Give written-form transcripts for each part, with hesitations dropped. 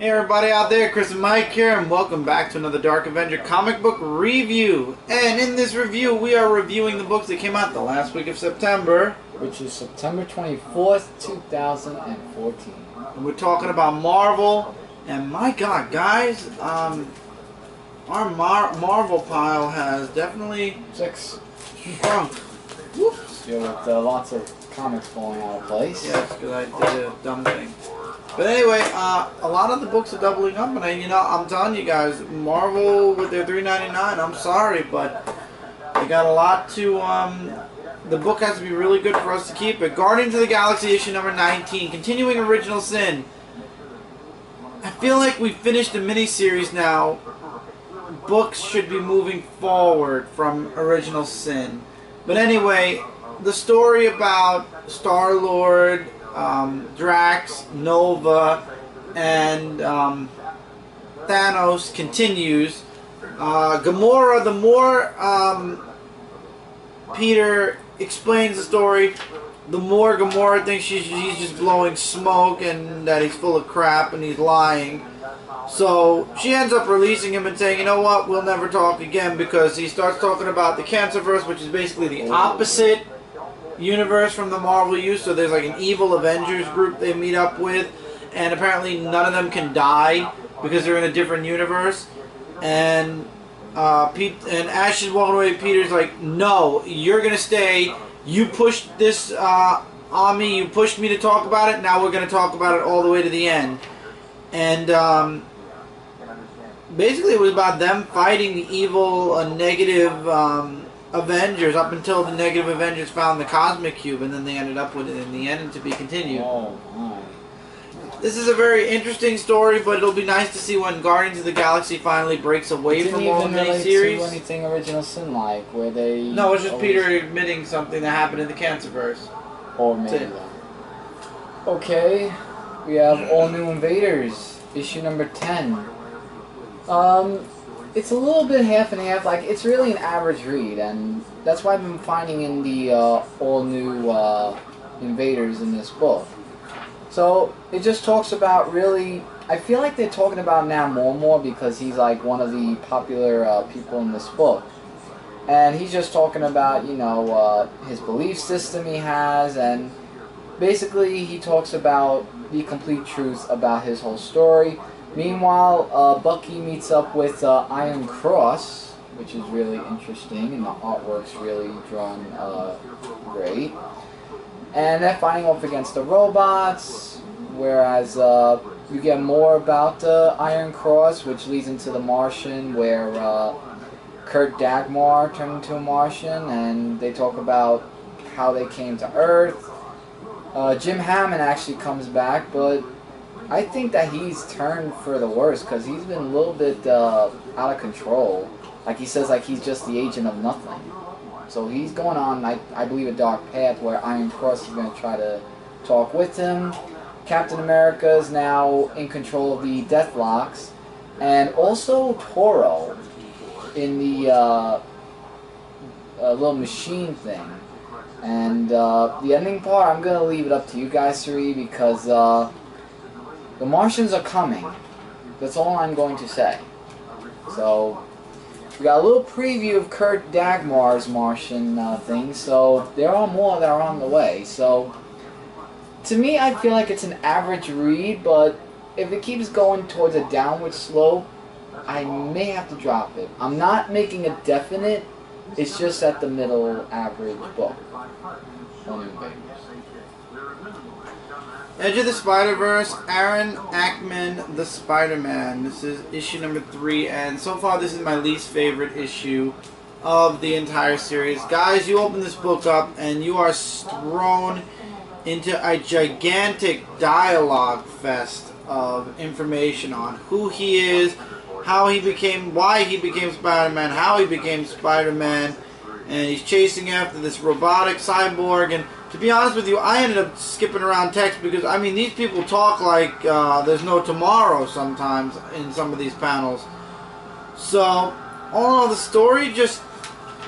Hey everybody out there, Chris and Mike here, and welcome back to another Dark Avenger Comic Book review. And in this review, we are reviewing the books that came out the last week of September, which is September 24th, 2014. And we're talking about Marvel, and my God, guys, our Marvel pile has definitely shrunk. Whoops. Yeah, with lots of comics falling out of place. Yes, because I did a dumb thing. But anyway, a lot of the books are doubling up, and I'm telling you guys, Marvel with their $3.99. I'm sorry, but they got a lot to. The book has to be really good for us to keep it. Guardians of the Galaxy issue number 19, continuing Original Sin. I feel like we finished the miniseries now. Books should be moving forward from Original Sin. But anyway, the story about Star-Lord, Drax, Nova, and Thanos continues. Gamora, the more Peter explains the story, the more Gamora thinks he's just blowing smoke and that he's full of crap and he's lying. So she ends up releasing him and saying, you know what, we'll never talk again, because he starts talking about the Cancerverse, which is basically the opposite universe from the Marvel use. So there's like an evil Avengers group they meet up with, and apparently none of them can die because they're in a different universe. And as she's walking away, Peter's like, no, you're gonna stay. You pushed this on me, you pushed me to talk about it, now we're gonna talk about it all the way to the end. And basically it was about them fighting the evil negative Avengers up until the negative Avengers found the Cosmic Cube, and then they ended up with it in the end, to be continued. Oh my. This is a very interesting story, but it'll be nice to see when Guardians of the Galaxy finally breaks away from all the miniseries. Didn't even anything Original Sin like, where they... No, it's just Peter admitting something that happened in the Cancerverse. Or maybe. Okay, we have All New Invaders, issue number 10. It's a little bit half and half. Like, it's really an average read, and that's what I've been finding in the All New Invaders in this book. So it just talks about, really, I feel like they're talking about now more and more, because he's like one of the popular people in this book. And he's just talking about, you know, his belief system he has, and basically he talks about the complete truth about his whole story. Meanwhile, Bucky meets up with Iron Cross, which is really interesting, and the artwork's really drawn great. And they're fighting off against the robots, whereas you get more about Iron Cross, which leads into the Martian, where Kurt Dagmar turned into a Martian, and they talk about how they came to Earth. Jim Hammond actually comes back, but I think that he's turned for the worse, because he's been a little bit out of control. Like, he says, like, he's just the agent of nothing. So he's going on, I believe, a dark path where Iron Cross is going to try to talk with him. Captain America is now in control of the Deathlocks. And also Toro in the little machine thing. And the ending part, I'm going to leave it up to you guys to read, because the Martians are coming. That's all I'm going to say. So, we got a little preview of Kurt Dagmar's Martian thing, so there are more that are on the way. So, to me, I feel like it's an average read, but if it keeps going towards a downward slope, I may have to drop it. I'm not making a definite, it's just at the middle average book. Edge of the Spider-Verse, Aaron Ackman, the Spider-Man. This is issue number 3, and so far this is my least favorite issue of the entire series. Guys, you open this book up and you are thrown into a gigantic dialogue fest of information on who he is, how he became, why he became Spider-Man, how he became Spider-Man, and he's chasing after this robotic cyborg. And to be honest with you, I ended up skipping around text, because, I mean, these people talk like there's no tomorrow sometimes in some of these panels. So, all in all, the story just...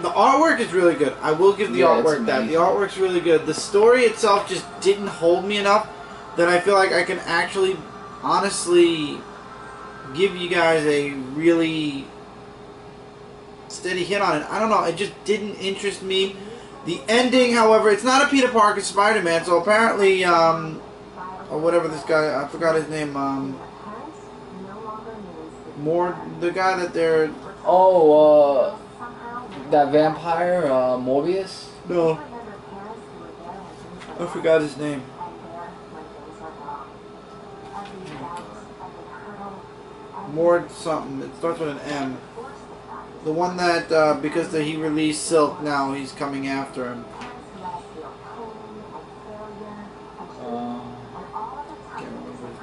The artwork is really good. I will give the artwork that. The artwork's really good. The story itself just didn't hold me enough that I feel like I can actually honestly give you guys a really steady hit on it. I don't know. It just didn't interest me. The ending, however, it's not a Peter Parker Spider-Man, so apparently, or whatever this guy, I forgot his name, the guy that they're... Oh, that vampire, Morbius? No. I forgot his name. Mord something. It starts with an M. The one that, because he released Silk now, he's coming after him. Can't remember his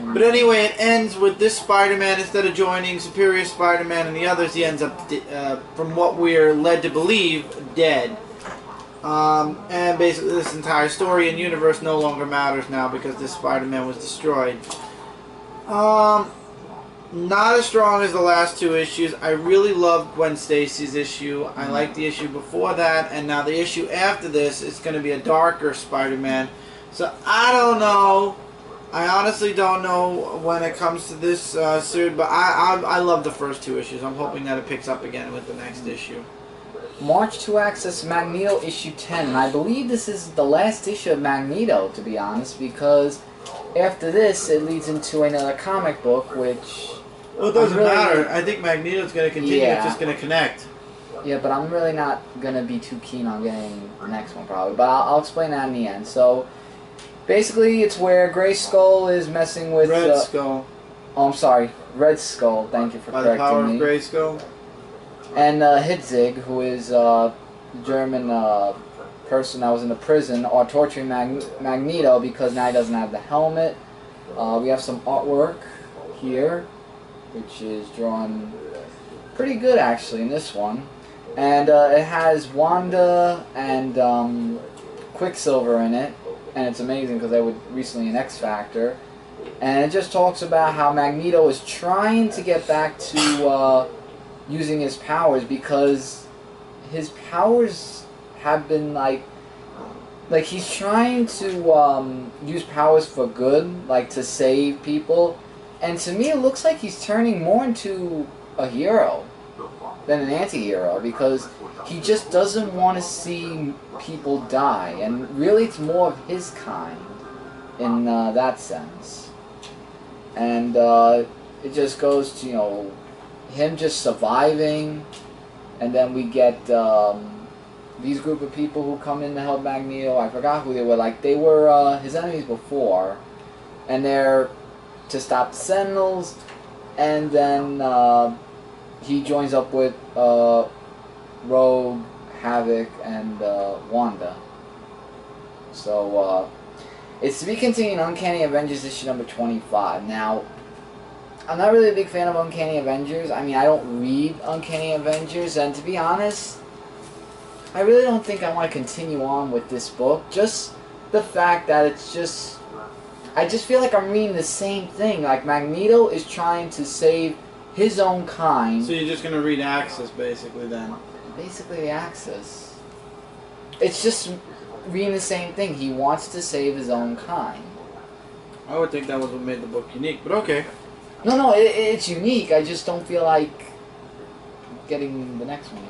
name. But anyway, it ends with this Spider-Man, instead of joining Superior Spider-Man and the others, he ends up, from what we're led to believe, dead. And basically this entire story and universe no longer matters now because this Spider-Man was destroyed. Not as strong as the last two issues. I really loved Gwen Stacy's issue. I liked the issue before that, and now the issue after this is going to be a darker Spider-Man. So I don't know. I honestly don't know when it comes to this series, but I love the first two issues. I'm hoping that it picks up again with the next issue. March to Access Magneto issue 10, and I believe this is the last issue of Magneto, to be honest, because after this it leads into another comic book, which... Well, it doesn't matter. I think Magneto's going to continue. Yeah. It's just going to connect. Yeah, but I'm really not going to be too keen on getting the next one, probably. But I'll explain that in the end. So, basically, it's where Grey Skull is messing with... Red Skull. Oh, I'm sorry. Red Skull. Thank you for correcting me. By the power of Grey Skull. And Hitzig, who is a German person that was in the prison, are torturing Magneto because now he doesn't have the helmet. We have some artwork here, which is drawn pretty good actually in this one. And it has Wanda and Quicksilver in it, and it's amazing because they were recently in X Factor. And it just talks about how Magneto is trying to get back to using his powers because his powers have been like he's trying to use powers for good, like to save people. And to me, it looks like he's turning more into a hero than an anti-hero because he just doesn't want to see people die. And really, it's more of his kind in that sense. And it just goes to, you know, him just surviving. And then we get these group of people who come in to help Magneto. I forgot who they were. Like, they were his enemies before. And they're to stop the Sentinels, and then he joins up with Rogue, Havoc, and Wanda. So it's to be continued in Uncanny Avengers issue number 25. Now, I'm not really a big fan of Uncanny Avengers. I mean, I don't read Uncanny Avengers, and to be honest, I really don't think I want to continue on with this book. Just the fact that it's just... I just feel like I'm reading the same thing. Like, Magneto is trying to save his own kind. So you're just going to read Axis, basically, then? Basically, the Axis. It's just reading the same thing. He wants to save his own kind. I would think that was what made the book unique, but okay. No, it's unique. I just don't feel like getting the next one.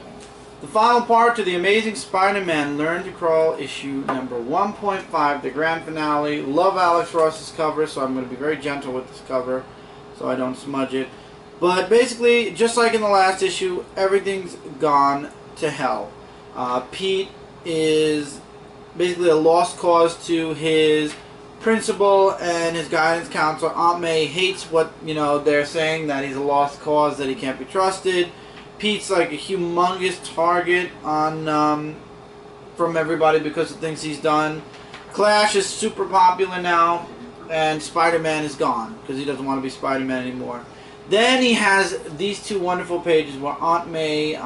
The final part to the Amazing Spider-Man Learn to Crawl issue number 1.5, the grand finale. Love Alex Ross's cover, so I'm going to be very gentle with this cover so I don't smudge it. But basically, just like in the last issue, everything's gone to hell. Pete is basically a lost cause to his principal and his guidance counselor. Aunt May hates what, you know, they're saying, that he's a lost cause, that he can't be trusted. Pete's like a humongous target on from everybody because of things he's done. Clash is super popular now, and Spider-Man is gone because he doesn't want to be Spider-Man anymore. Then he has these two wonderful pages where Aunt May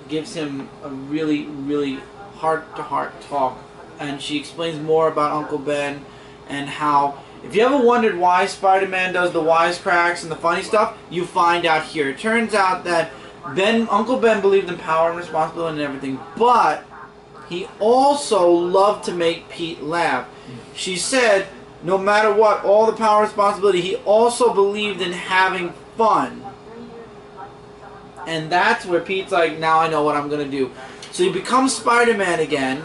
gives him a really, really heart-to-heart talk, and she explains more about Uncle Ben and how, if you ever wondered why Spider-Man does the wisecracks and the funny stuff, you find out here. It turns out that Uncle Ben believed in power and responsibility and everything, but he also loved to make Pete laugh. She said, no matter what, all the power and responsibility, he also believed in having fun. And that's where Pete's like, now I know what I'm going to do. So he becomes Spider-Man again,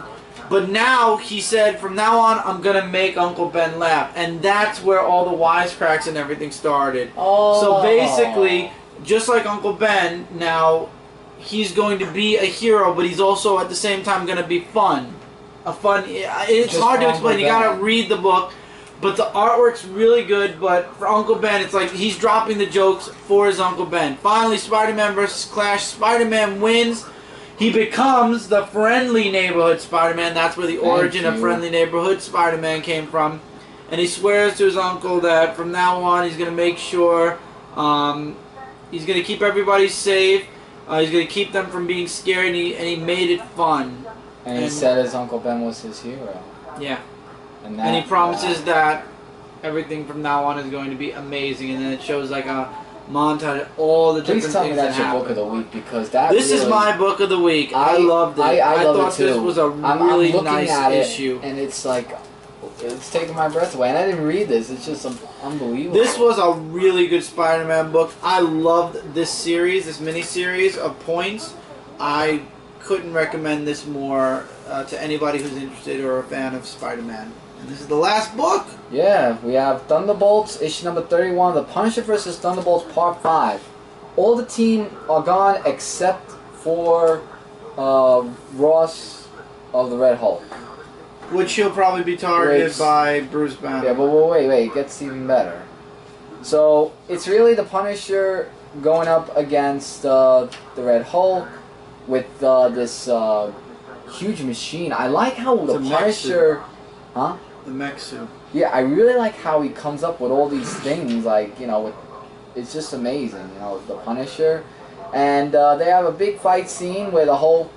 but now he said, from now on, I'm going to make Uncle Ben laugh. And that's where all the wisecracks and everything started. Oh. So basically, just like Uncle Ben, now he's going to be a hero, but he's also at the same time going to be fun. It's Just hard to for explain. Uncle You got Ben. to read the book. But the artwork's really good, but for Uncle Ben, it's like he's dropping the jokes for his Uncle Ben. Finally, Spider-Man vs. Clash. Spider-Man wins. He becomes the Friendly Neighborhood Spider-Man. That's where the origin of Friendly Neighborhood Spider-Man came from. And he swears to his uncle that from now on, he's going to make sure he's going to keep everybody safe. He's going to keep them from being scared, and he made it fun. And he said his Uncle Ben was his hero. Yeah. And he promises that everything from now on is going to be amazing, and then it shows like a montage of all the different Please tell me things that's that your happen. book of the week, because that This really, is my book of the week. I loved it. I love thought it too. this was a I'm really looking nice at it, issue. and it's like, it's taking my breath away. And I didn't read this. It's just unbelievable. This was a really good Spider-Man book. I loved this series, this mini-series of points. I couldn't recommend this more to anybody who's interested or a fan of Spider-Man. And this is the last book. Yeah, we have Thunderbolts, issue number 31, The Punisher vs. Thunderbolts, part 5. All the team are gone except for Ross of the Red Hulk. Which he'll probably be targeted Wait. by Bruce Banner. Yeah, but wait, it gets even better. So, it's really the Punisher going up against the Red Hulk with this huge machine. I like how the It's a Punisher... Huh? The mech suit. Yeah, I really like how he comes up with all these things, like, you know, it's just amazing, you know, the Punisher. And they have a big fight scene where the Hulk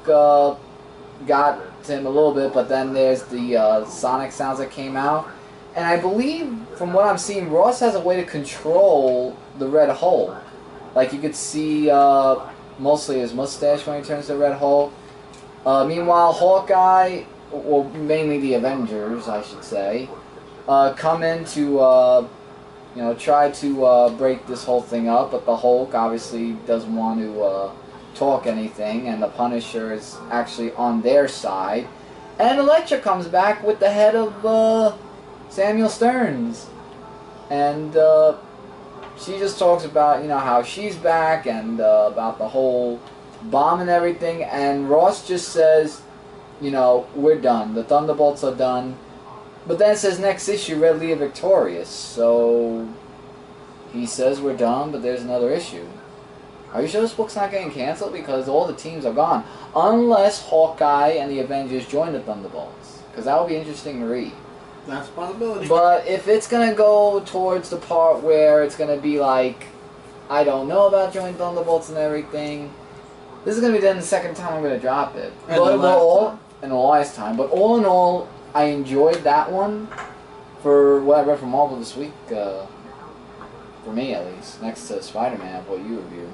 got him a little bit, but then there's the sonic sounds that came out. And I believe, from what I'm seeing, Ross has a way to control the Red Hulk. Like, you could see mostly his mustache when he turns to Red Hulk. Meanwhile, Hawkeye... well, mainly the Avengers, I should say, come in to, you know, try to break this whole thing up, but the Hulk obviously doesn't want to talk anything, and the Punisher is actually on their side. And Elektra comes back with the head of Samuel Stearns, and she just talks about, you know, how she's back, and about the whole bomb and everything, and Ross just says, you know, we're done. The Thunderbolts are done. But then it says next issue, Red Leah victorious. So he says we're done, but there's another issue. Are you sure this book's not getting canceled? Because all the teams are gone. Unless Hawkeye and the Avengers join the Thunderbolts. Because that would be interesting to read. That's a possibility. But if it's going to go towards the part where it's going to be like, I don't know about joining Thunderbolts and everything, this is going to be then the second time I'm going to drop it. And the last time. But all in all, I enjoyed that one for what I read from Marvel this week, for me at least, next to Spider-Man, what you review.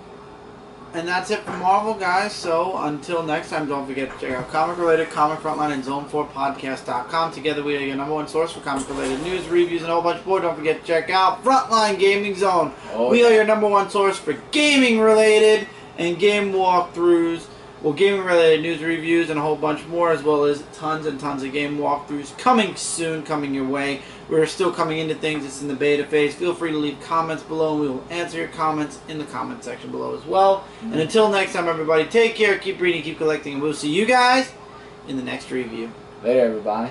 And that's it for Marvel, guys. So until next time, don't forget to check out Comic Related, Comic Frontline, and Zone4Podcast.com. Together we are your #1 source for comic related news, reviews, and a whole bunch more. Don't forget to check out Frontline Gaming Zone. We are your #1 source for gaming related and game walkthroughs. Well, gaming-related news reviews and a whole bunch more, as well as tons and tons of game walkthroughs coming soon, coming your way. We're still coming into things. It's in the beta phase. Feel free to leave comments below, and we will answer your comments in the comment section below as well. And until next time, everybody, take care, keep reading, keep collecting, and we'll see you guys in the next review. Later, everybody.